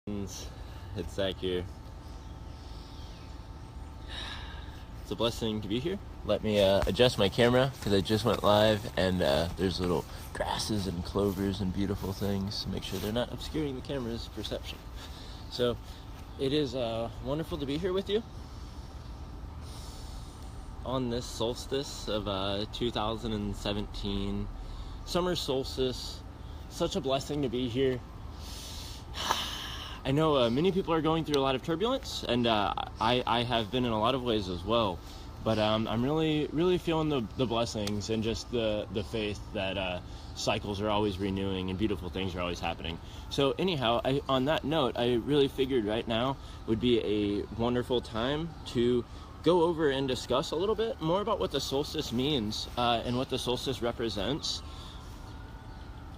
It's Zach here. It's a blessing to be here. Let me adjust my camera because I just went live, and there's little grasses and clovers and beautiful things to make sure they're not obscuring the camera's perception. So it is wonderful to be here with you on this solstice of 2017, Summer Solstice. Such a blessing to be here. I know many people are going through a lot of turbulence, and I have been in a lot of ways as well. But I'm really feeling the blessings and just the faith that cycles are always renewing and beautiful things are always happening. So anyhow, on that note, I really figured right now would be a wonderful time to go over and discuss a little bit more about what the solstice means and what the solstice represents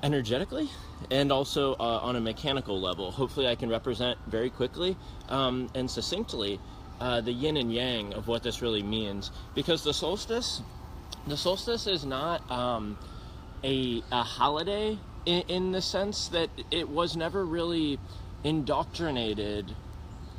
energetically, and also on a mechanical level. Hopefully I can represent very quickly and succinctly the yin and yang of what this really means, because the solstice is not a holiday in the sense that it was never really indoctrinated,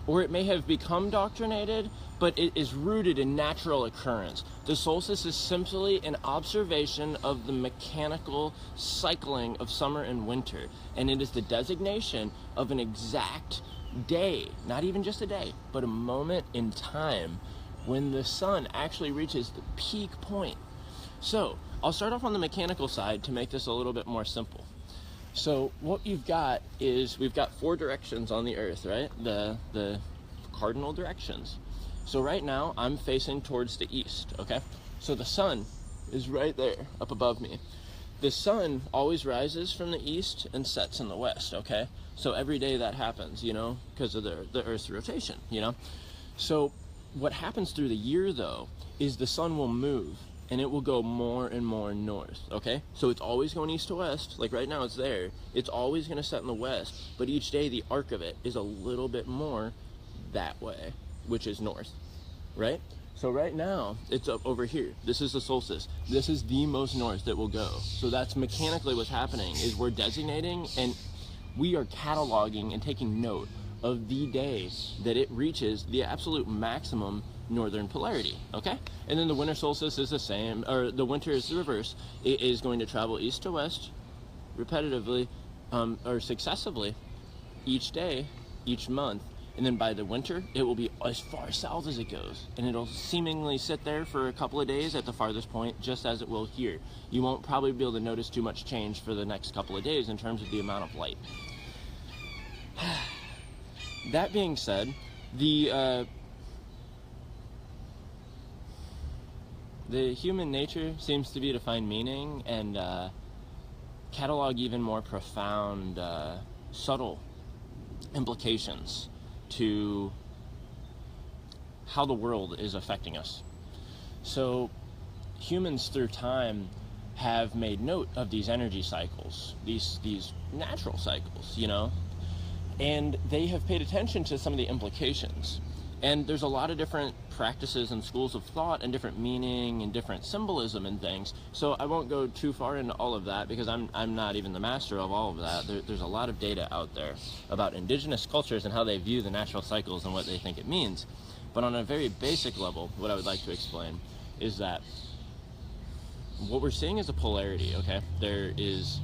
or it may have become doctrinated, but it is rooted in natural occurrence. The solstice is simply an observation of the mechanical cycling of summer and winter, and it is the designation of an exact day, not even just a day, but a moment in time when the sun actually reaches the peak point. So I'll start off on the mechanical side to make this a little bit more simple. So what you've got is, we've got 4 directions on the earth, right? The cardinal directions. So right now I'm facing towards the east, okay? So the sun is right there up above me. The sun always rises from the east and sets in the west, okay? So every day that happens, you know, because of the earth's rotation, you know? So what happens through the year though is the sun will move and it will go more and more north, okay? So it's always going east to west, like right now it's there. It's always gonna set in the west, but each day the arc of it is a little bit more that way, which is north, right? So right now it's up over here. This is the solstice. This is the most north that will go. So that's mechanically what's happening, is we're designating and we are cataloging and taking note of the day that it reaches the absolute maximum northern polarity, okay? And then the winter solstice is the same, or the winter is the reverse. It is going to travel east to west repetitively or successively each day, each month. And then by the winter, it will be as far south as it goes. And it'll seemingly sit there for a couple of days at the farthest point, just as it will here. You won't probably be able to notice too much change for the next couple of days in terms of the amount of light. That being said, the human nature seems to be to find meaning and catalog even more profound, subtle implications to how the world is affecting us. So humans through time have made note of these energy cycles, these natural cycles, you know, and they have paid attention to some of the implications. And there's a lot of different practices and schools of thought and different meaning and different symbolism and things. So I won't go too far into all of that because I'm not even the master of all of that. There's a lot of data out there about indigenous cultures and how they view the natural cycles and what they think it means. But on a very basic level, what I would like to explain is that what we're seeing is a polarity, okay? There is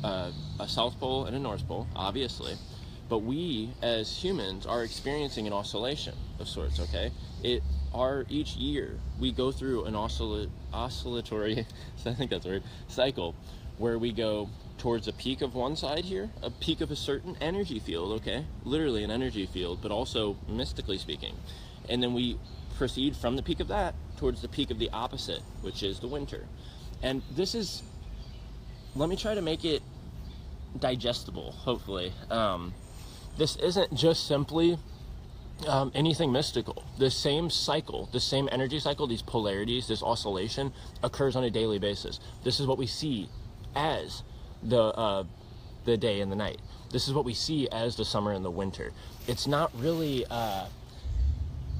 a South Pole and a North Pole, obviously. But we, as humans, are experiencing an oscillation of sorts, okay? Each year, we go through an oscillatory, I think that's the word, cycle, where we go towards a peak of one side here, a peak of a certain energy field, okay? Literally an energy field, but also mystically speaking. And then we proceed from the peak of that towards the peak of the opposite, which is the winter. And this is, let me try to make it digestible, hopefully. This isn't just simply anything mystical. The same cycle, the same energy cycle, these polarities, this oscillation occurs on a daily basis. This is what we see as the day and the night. This is what we see as the summer and the winter. It's not really,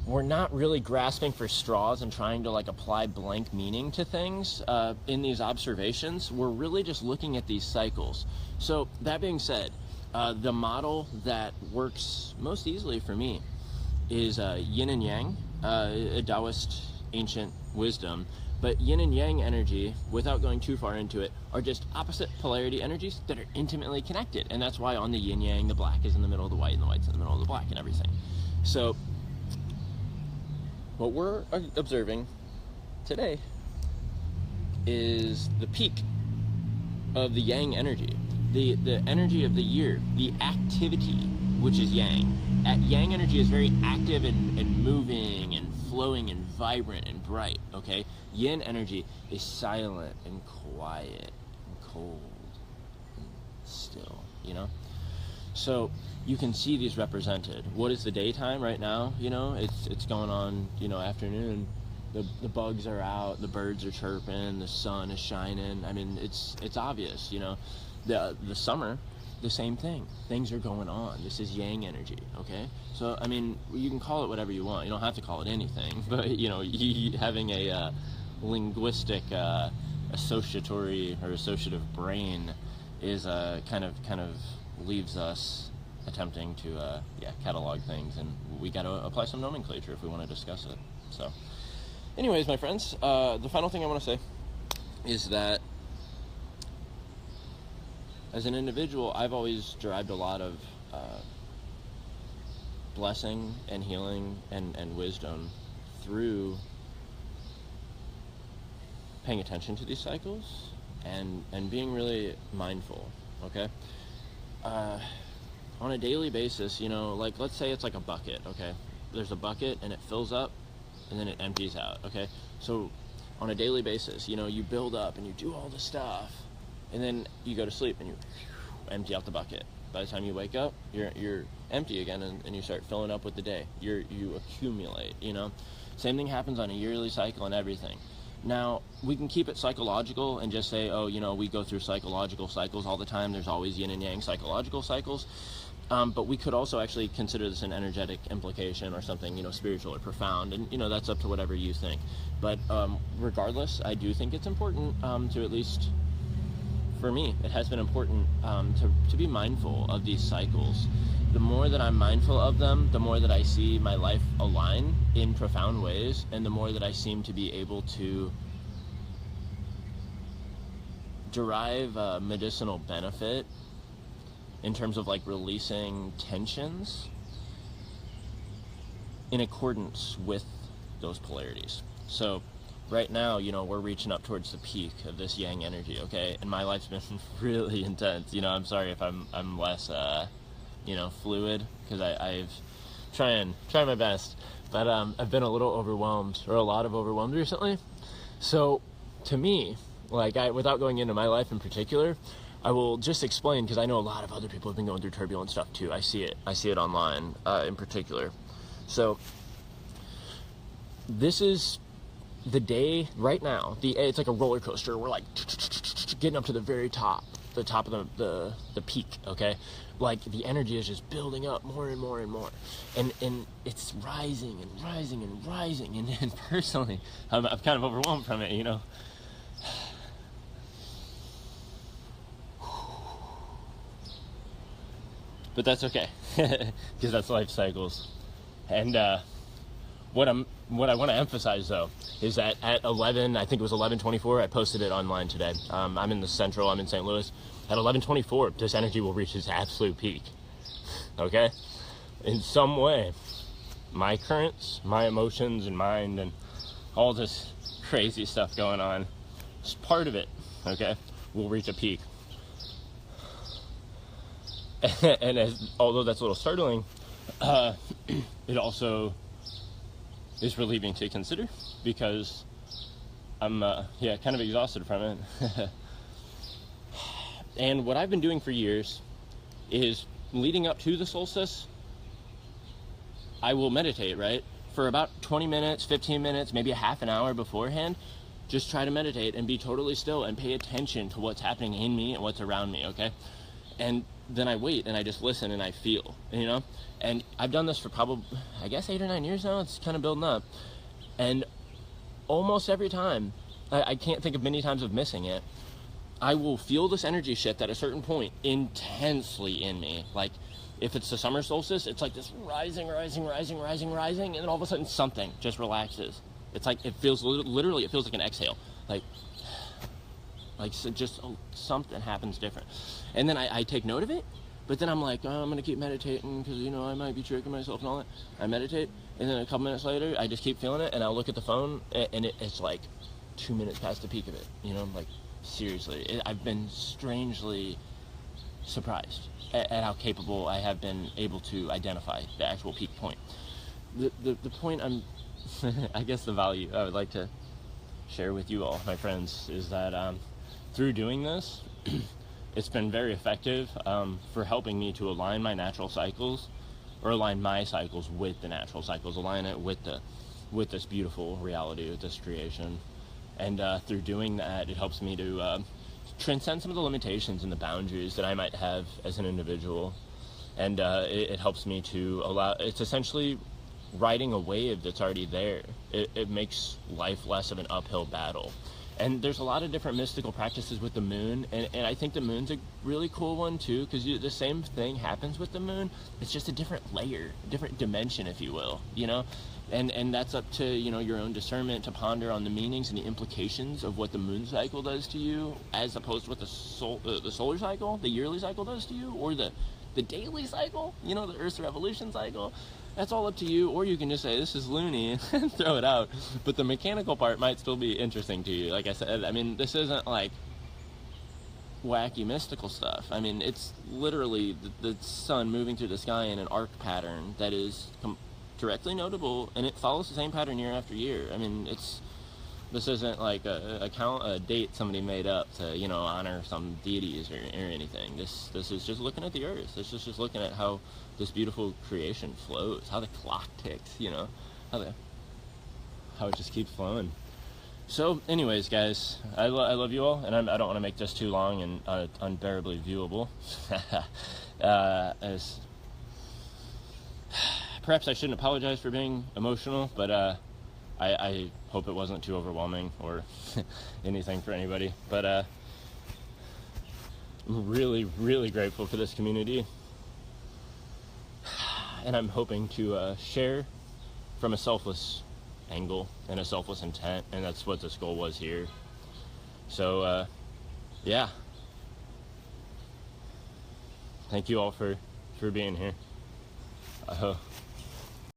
we're not really grasping for straws and trying to like apply blank meaning to things in these observations. We're really just looking at these cycles. So that being said, The model that works most easily for me is yin and yang, a Taoist ancient wisdom. But yin and yang energy, without going too far into it, are just opposite polarity energies that are intimately connected. And that's why on the yin yang, the black is in the middle of the white and the white's in the middle of the black and everything. So what we're observing today is the peak of the yang energy, the energy of the year, the activity, which is yang. Yang energy is very active and moving and flowing and vibrant and bright, okay? Yin energy is silent and quiet and cold and still, you know? So you can see these represented. What is the daytime right now? You know, it's going on, you know, afternoon. The bugs are out, the birds are chirping, the sun is shining. I mean, it's obvious, you know. The summer, the same thing. Things are going on. This is yang energy, okay? So, I mean, you can call it whatever you want. You don't have to call it anything. But, you know, having a linguistic associatory or associative brain is kind of leaves us attempting to catalog things, and we got to apply some nomenclature if we want to discuss it. So anyways, my friends, the final thing I want to say is that as an individual, I've always derived a lot of blessing and healing and wisdom through paying attention to these cycles and being really mindful, okay? On a daily basis, you know, like let's say it's like a bucket, okay? There's a bucket and it fills up and then it empties out, okay? So on a daily basis, you know, you build up and you do all the stuff and then you go to sleep and you empty out the bucket. By the time you wake up, you're empty again and you start filling up with the day. You accumulate, you know? Same thing happens on a yearly cycle and everything. Now, we can keep it psychological and just say, oh, you know, we go through psychological cycles all the time. There's always yin and yang psychological cycles. But we could also actually consider this an energetic implication or something, you know, spiritual or profound. And, you know, that's up to whatever you think. But regardless, I do think it's important to at least, for me, it has been important to be mindful of these cycles. The more that I'm mindful of them, the more that I see my life align in profound ways, and the more that I seem to be able to derive medicinal benefit in terms of like releasing tensions in accordance with those polarities. So right now, you know, we're reaching up towards the peak of this yang energy, okay? And my life's been really intense. You know, I'm sorry if I'm less you know, fluid, because I've trying my best, but I've been a little overwhelmed, or a lot of overwhelmed recently. So to me, like, without going into my life in particular, I will just explain, because I know a lot of other people have been going through turbulent stuff too. I see it online in particular. So this is the day right now. It's like a roller coaster. We're like getting up to the very top, the top of the peak, okay? Like the energy is just building up more and more and more, and it's rising and rising and rising, and personally I'm kind of overwhelmed from it, you know. But that's okay, because that's life cycles. And what I want to emphasize though is that at 11, I think it was 11:24, I posted it online today. I'm in the central, I'm in St. Louis. At 11:24, this energy will reach its absolute peak. Okay? In some way, my currents, my emotions and mind and all this crazy stuff going on, is part of it, okay, will reach a peak. And although that's a little startling, it also is relieving to consider, because I'm kind of exhausted from it. And what I've been doing for years is, leading up to the solstice, I will meditate, right? For about 20 minutes, 15 minutes, maybe a half an hour beforehand, just try to meditate and be totally still and pay attention to what's happening in me and what's around me, okay? And then I wait and I just listen and I feel, you know? And I've done this for probably, I guess, 8 or 9 years now. It's kind of building up. And almost every time, I can't think of many times of missing it, I will feel this energy shift at a certain point intensely in me. Like, if it's the summer solstice, it's like this rising, and then all of a sudden something just relaxes. It's like, it feels literally, it feels like an exhale. Like so just something happens different. And then I take note of it, but then I'm like, oh, I'm going to keep meditating because, you know, I might be tricking myself and all that. I meditate, and then a couple minutes later, I just keep feeling it, and I'll look at the phone, and it's like 2 minutes past the peak of it. You know, I'm like, seriously, I've been strangely surprised at how capable I have been able to identify the actual peak point. The point I'm, I guess the value I would like to share with you all, my friends, is that through doing this, it's been very effective for helping me to align my natural cycles, or align my cycles with the natural cycles, align it with this beautiful reality, with this creation. And through doing that, it helps me to transcend some of the limitations and the boundaries that I might have as an individual. And it helps me to it's essentially riding a wave that's already there. It makes life less of an uphill battle. And there's a lot of different mystical practices with the moon, and I think the moon's a really cool one too, because the same thing happens with the moon. It's just a different layer, a different dimension, if you will, you know? And that's up to, you know, your own discernment to ponder on the meanings and the implications of what the moon cycle does to you, as opposed to what the solar cycle, the yearly cycle does to you, or the daily cycle, you know, the Earth's revolution cycle. That's all up to you, or you can just say, this is loony, and throw it out. But the mechanical part might still be interesting to you. Like I said, I mean, this isn't like wacky mystical stuff. I mean, it's literally the sun moving through the sky in an arc pattern that is directly notable, and it follows the same pattern year after year. I mean, this isn't like a date somebody made up to, you know, honor some deities or anything. This is just looking at the earth. This is just looking at how this beautiful creation flows, how the clock ticks, you know, how it just keeps flowing. So anyways, guys, I love you all, and I don't want to make this too long and unbearably viewable. As perhaps I shouldn't apologize for being emotional, but I hope it wasn't too overwhelming or anything for anybody. But I'm really, really grateful for this community, and I'm hoping to share from a selfless angle and a selfless intent, and that's what this goal was here. So yeah, thank you all for being here.